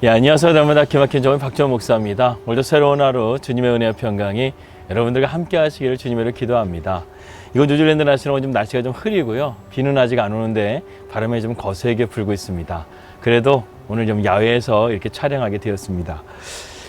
안녕하세요. 날마다 기막힌 종의 박지원 목사입니다. 오늘도 새로운 하루 주님의 은혜와 평강이 여러분들과 함께 하시기를 주님으로 기도합니다. 이곳 뉴질랜드 날씨는 좀 날씨가 좀 흐리고요. 비는 아직 안 오는데 바람이 좀 거세게 불고 있습니다. 그래도 오늘 좀 야외에서 이렇게 촬영하게 되었습니다.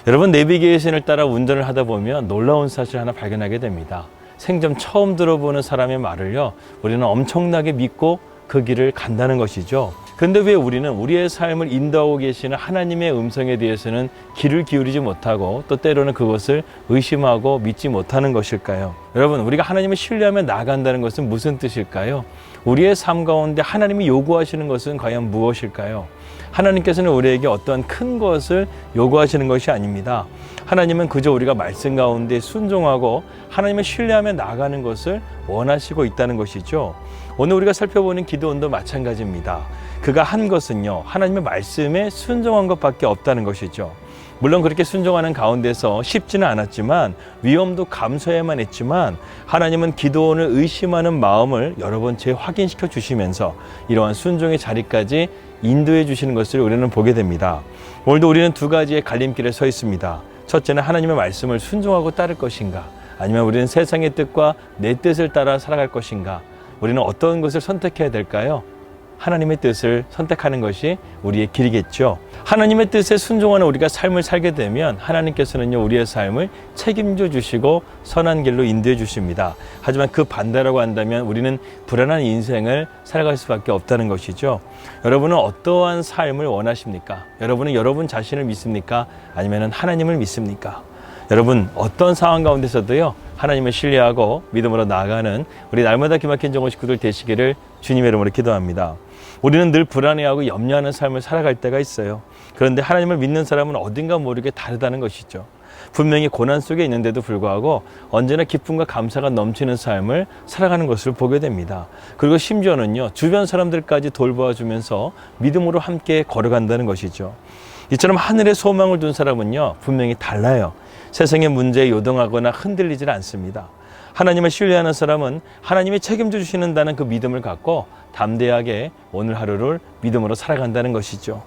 여러분, 내비게이션을 따라 운전을 하다 보면 놀라운 사실 하나 발견하게 됩니다. 생전 처음 들어보는 사람의 말을요, 우리는 엄청나게 믿고 그 길을 간다는 것이죠. 근데 왜 우리는 우리의 삶을 인도하고 계시는 하나님의 음성에 대해서는 귀를 기울이지 못하고 또 때로는 그것을 의심하고 믿지 못하는 것일까요? 여러분, 우리가 하나님을 신뢰하며 나아간다는 것은 무슨 뜻일까요? 우리의 삶 가운데 하나님이 요구하시는 것은 과연 무엇일까요? 하나님께서는 우리에게 어떠한 큰 것을 요구하시는 것이 아닙니다. 하나님은 그저 우리가 말씀 가운데 순종하고 하나님을 신뢰하며 나아가는 것을 원하시고 있다는 것이죠. 오늘 우리가 살펴보는 기도원도 마찬가지입니다. 그가 한 것은요, 하나님의 말씀에 순종한 것밖에 없다는 것이죠. 물론 그렇게 순종하는 가운데서 쉽지는 않았지만 위험도 감수해야만 했지만 하나님은 기도원을 의심하는 마음을 여러 번 재확인시켜 주시면서 이러한 순종의 자리까지 인도해 주시는 것을 우리는 보게 됩니다. 오늘도 우리는 두 가지의 갈림길에 서 있습니다. 첫째는 하나님의 말씀을 순종하고 따를 것인가, 아니면 우리는 세상의 뜻과 내 뜻을 따라 살아갈 것인가. 우리는 어떤 것을 선택해야 될까요? 하나님의 뜻을 선택하는 것이 우리의 길이겠죠. 하나님의 뜻에 순종하는 우리가 삶을 살게 되면 하나님께서는요, 우리의 삶을 책임져 주시고 선한 길로 인도해 주십니다. 하지만 그 반대라고 한다면 우리는 불안한 인생을 살아갈 수밖에 없다는 것이죠. 여러분은 어떠한 삶을 원하십니까? 여러분은 여러분 자신을 믿습니까? 아니면 하나님을 믿습니까? 여러분, 어떤 상황 가운데서도요, 하나님을 신뢰하고 믿음으로 나아가는 우리 날마다 기막힌 정원 식구들 되시기를 주님의 이름으로 기도합니다. 우리는 늘 불안해하고 염려하는 삶을 살아갈 때가 있어요. 그런데 하나님을 믿는 사람은 어딘가 모르게 다르다는 것이죠. 분명히 고난 속에 있는데도 불구하고 언제나 기쁨과 감사가 넘치는 삶을 살아가는 것을 보게 됩니다. 그리고 심지어는요, 주변 사람들까지 돌보아주면서 믿음으로 함께 걸어간다는 것이죠. 이처럼 하늘에 소망을 둔 사람은요, 분명히 달라요. 세상의 문제에 요동하거나 흔들리질 않습니다. 하나님을 신뢰하는 사람은 하나님이 책임져 주시는다는 그 믿음을 갖고 담대하게 오늘 하루를 믿음으로 살아간다는 것이죠.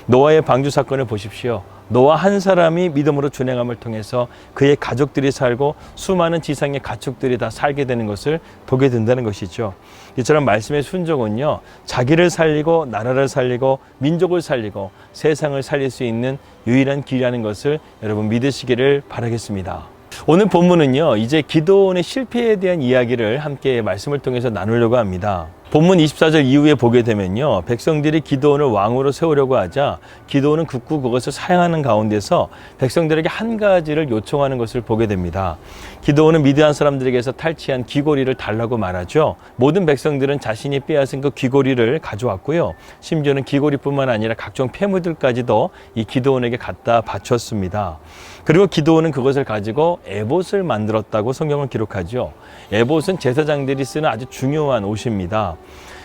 노아의 방주 사건을 보십시오. 노아 한 사람이 믿음으로 준행함을 통해서 그의 가족들이 살고 수많은 지상의 가축들이 다 살게 되는 것을 보게 된다는 것이죠. 이처럼 말씀의 순종은요, 자기를 살리고 나라를 살리고 민족을 살리고 세상을 살릴 수 있는 유일한 길이라는 것을 여러분 믿으시기를 바라겠습니다. 오늘 본문은요, 이제 기도원의 실패에 대한 이야기를 함께 말씀을 통해서 나누려고 합니다. 본문 24절 이후에 보게 되면요, 백성들이 기도원을 왕으로 세우려고 하자 기도원은 굳고 그것을 사양하는 가운데서 백성들에게 한 가지를 요청하는 것을 보게 됩니다. 기도원은 미디안 사람들에게서 탈취한 귀고리를 달라고 말하죠. 모든 백성들은 자신이 빼앗은 그 귀고리를 가져왔고요. 심지어는 귀고리뿐만 아니라 각종 폐물들까지도 이 기도원에게 갖다 바쳤습니다. 그리고 기도원은 그것을 가지고 에봇을 만들었다고 성경은 기록하죠. 에봇은 제사장들이 쓰는 아주 중요한 옷입니다.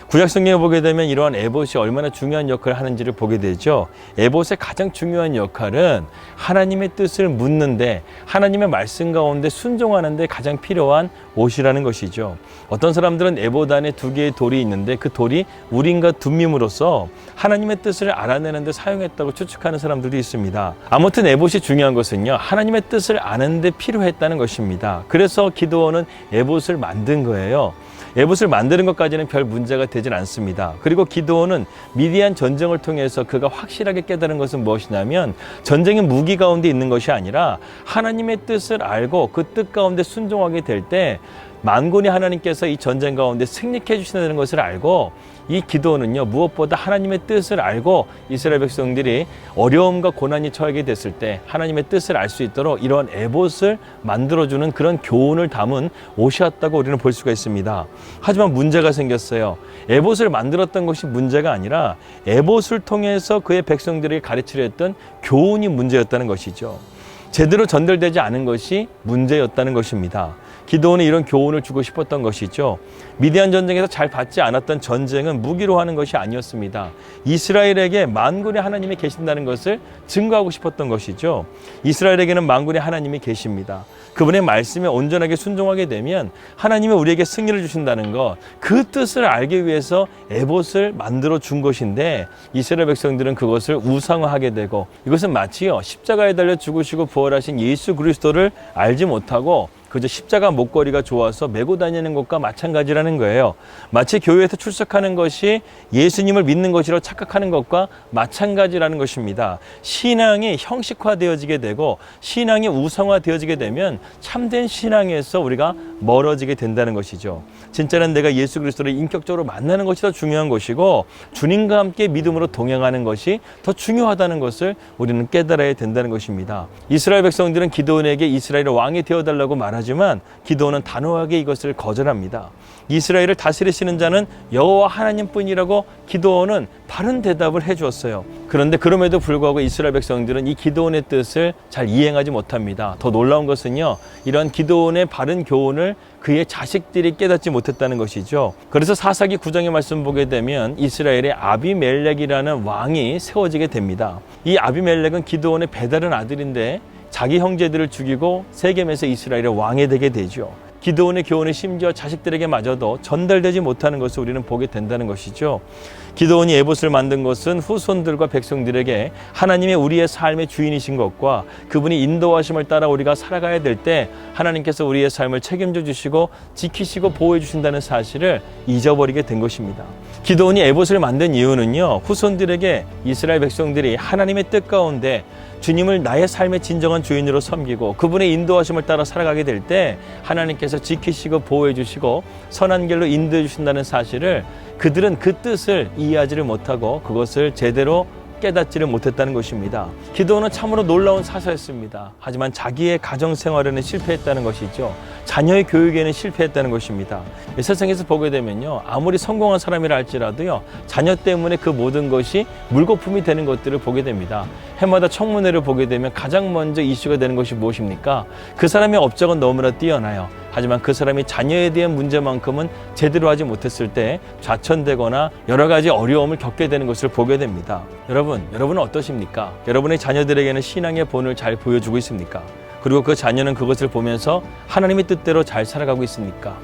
구약 성경에 보게 되면 이러한 에봇이 얼마나 중요한 역할을 하는지를 보게 되죠. 에봇의 가장 중요한 역할은 하나님의 뜻을 묻는데, 하나님의 말씀 가운데 순종하는 데 가장 필요한 옷이라는 것이죠. 어떤 사람들은 에봇 안에 두 개의 돌이 있는데 그 돌이 우림과 둠밈으로써 하나님의 뜻을 알아내는 데 사용했다고 추측하는 사람들도 있습니다. 아무튼 에봇이 중요한 것은요, 하나님의 뜻을 아는 데 필요했다는 것입니다. 그래서 기드온은 에봇을 만든 거예요. 에봇을 만드는 것까지는 별 문제가 되진 않습니다. 그리고 기드온은 미디안 전쟁을 통해서 그가 확실하게 깨달은 것은 무엇이냐면, 전쟁의 무기 가운데 있는 것이 아니라 하나님의 뜻을 알고 그 뜻 가운데 순종하게 될 때 만군의 하나님께서 이 전쟁 가운데 승리케 해주신다는 것을 알고, 이 기도는요, 무엇보다 하나님의 뜻을 알고 이스라엘 백성들이 어려움과 고난이 처하게 됐을 때 하나님의 뜻을 알 수 있도록 이러한 에봇을 만들어주는 그런 교훈을 담은 옷이었다고 우리는 볼 수가 있습니다. 하지만 문제가 생겼어요. 에봇을 만들었던 것이 문제가 아니라 에봇을 통해서 그의 백성들에게 가르치려 했던 교훈이 문제였다는 것이죠. 제대로 전달되지 않은 것이 문제였다는 것입니다. 기드온은 이런 교훈을 주고 싶었던 것이죠. 미디안 전쟁에서 잘 받지 않았던 전쟁은 무기로 하는 것이 아니었습니다. 이스라엘에게 만군의 하나님이 계신다는 것을 증거하고 싶었던 것이죠. 이스라엘에게는 만군의 하나님이 계십니다. 그분의 말씀에 온전하게 순종하게 되면 하나님이 우리에게 승리를 주신다는 것, 그 뜻을 알기 위해서 에봇을 만들어 준 것인데 이스라엘 백성들은 그것을 우상화하게 되고, 이것은 마치요 십자가에 달려 죽으시고 부활하신 예수 그리스도를 알지 못하고 그저 십자가 목걸이가 좋아서 메고 다니는 것과 마찬가지라는 거예요. 마치 교회에서 출석하는 것이 예수님을 믿는 것이라고 착각하는 것과 마찬가지라는 것입니다. 신앙이 형식화되어지게 되고 신앙이 우상화되어지게 되면 참된 신앙에서 우리가 멀어지게 된다는 것이죠. 진짜는 내가 예수 그리스도를 인격적으로 만나는 것이 더 중요한 것이고 주님과 함께 믿음으로 동행하는 것이 더 중요하다는 것을 우리는 깨달아야 된다는 것입니다. 이스라엘 백성들은 기드온에게 이스라엘의 왕이 되어달라고 말하지만 기드온은 단호하게 이것을 거절합니다. 이스라엘을 다스리시는 자는 여호와 하나님뿐이라고 기드온은 바른 대답을 해주었어요. 그런데 그럼에도 불구하고 이스라엘 백성들은 이 기드온의 뜻을 잘 이행하지 못합니다. 더 놀라운 것은요, 이런 기드온의 바른 교훈을 그의 자식들이 깨닫지 못했다는 것이죠. 그래서 사사기 9장의 말씀 보게 되면 이스라엘의 아비멜렉이라는 왕이 세워지게 됩니다. 이 아비멜렉은 기드온의 배다른 아들인데 자기 형제들을 죽이고 세겜에서 이스라엘의 왕이 되게 되죠. 기드온의 교훈이 심지어 자식들에게마저도 전달되지 못하는 것을 우리는 보게 된다는 것이죠. 기드온이 에봇을 만든 것은 후손들과 백성들에게 하나님의 우리의 삶의 주인이신 것과 그분이 인도하심을 따라 우리가 살아가야 될 때 하나님께서 우리의 삶을 책임져 주시고 지키시고 보호해 주신다는 사실을 잊어버리게 된 것입니다. 기드온이 에봇을 만든 이유는요, 후손들에게 이스라엘 백성들이 하나님의 뜻 가운데 주님을 나의 삶의 진정한 주인으로 섬기고 그분의 인도하심을 따라 살아가게 될 때 하나님께서 지키시고 보호해 주시고 선한 길로 인도해 주신다는 사실을 그들은 그 뜻을 이해하지를 못하고 그것을 제대로 깨닫지를 못했다는 것입니다. 기드온은 참으로 놀라운 사사였습니다. 하지만 자기의 가정생활에는 실패했다는 것이죠. 자녀의 교육에는 실패했다는 것입니다. 세상에서 보게 되면요, 아무리 성공한 사람이라 할지라도요, 자녀 때문에 그 모든 것이 물거품이 되는 것들을 보게 됩니다. 해마다 청문회를 보게 되면 가장 먼저 이슈가 되는 것이 무엇입니까? 그 사람의 업적은 너무나 뛰어나요. 하지만 그 사람이 자녀에 대한 문제만큼은 제대로 하지 못했을 때 좌천되거나 여러 가지 어려움을 겪게 되는 것을 보게 됩니다. 여러분은 어떠십니까? 여러분의 자녀들에게는 신앙의 본을 잘 보여주고 있습니까? 그리고 그 자녀는 그것을 보면서 하나님의 뜻대로 잘 살아가고 있습니까?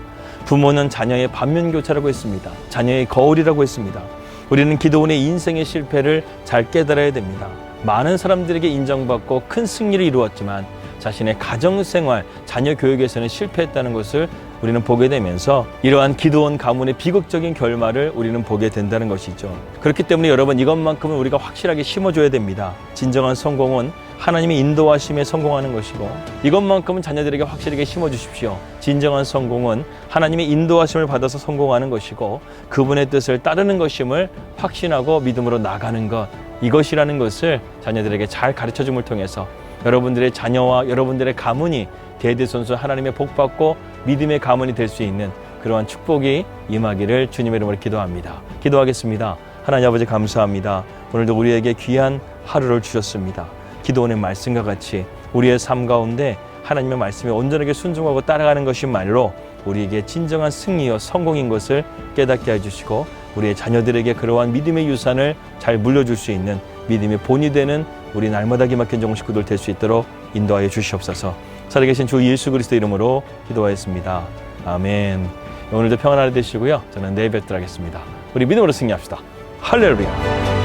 부모는 자녀의 반면교차라고 했습니다. 자녀의 거울이라고 했습니다. 우리는 기드온의 인생의 실패를 잘 깨달아야 됩니다. 많은 사람들에게 인정받고 큰 승리를 이루었지만 자신의 가정생활, 자녀 교육에서는 실패했다는 것을 우리는 보게 되면서 이러한 기드온 가문의 비극적인 결말을 우리는 보게 된다는 것이죠. 그렇기 때문에 여러분, 이것만큼은 우리가 확실하게 심어줘야 됩니다. 진정한 성공은 하나님의 인도하심에 성공하는 것이고 이것만큼은 자녀들에게 확실하게 심어주십시오. 진정한 성공은 하나님의 인도하심을 받아서 성공하는 것이고 그분의 뜻을 따르는 것임을 확신하고 믿음으로 나가는 것, 이것이라는 것을 자녀들에게 잘 가르쳐줌을 통해서 여러분들의 자녀와 여러분들의 가문이 대대손손 하나님의 복받고 믿음의 가문이 될 수 있는 그러한 축복이 임하기를 주님의 이름으로 기도합니다. 기도하겠습니다. 하나님 아버지, 감사합니다. 오늘도 우리에게 귀한 하루를 주셨습니다. 기도원의 말씀과 같이 우리의 삶 가운데 하나님의 말씀에 온전하게 순종하고 따라가는 것이 말로 우리에게 진정한 승리와 성공인 것을 깨닫게 해주시고 우리의 자녀들에게 그러한 믿음의 유산을 잘 물려줄 수 있는 믿음의 본이 되는 우리 날마다 기막힌 정식 식구들 될 수 있도록 인도하여 주시옵소서. 살아계신 주 예수 그리스도 이름으로 기도하였습니다. 아멘. 오늘도 평안한 하루 되시고요. 저는 내일 뵙도록 하겠습니다. 우리 믿음으로 승리합시다. 할렐루야.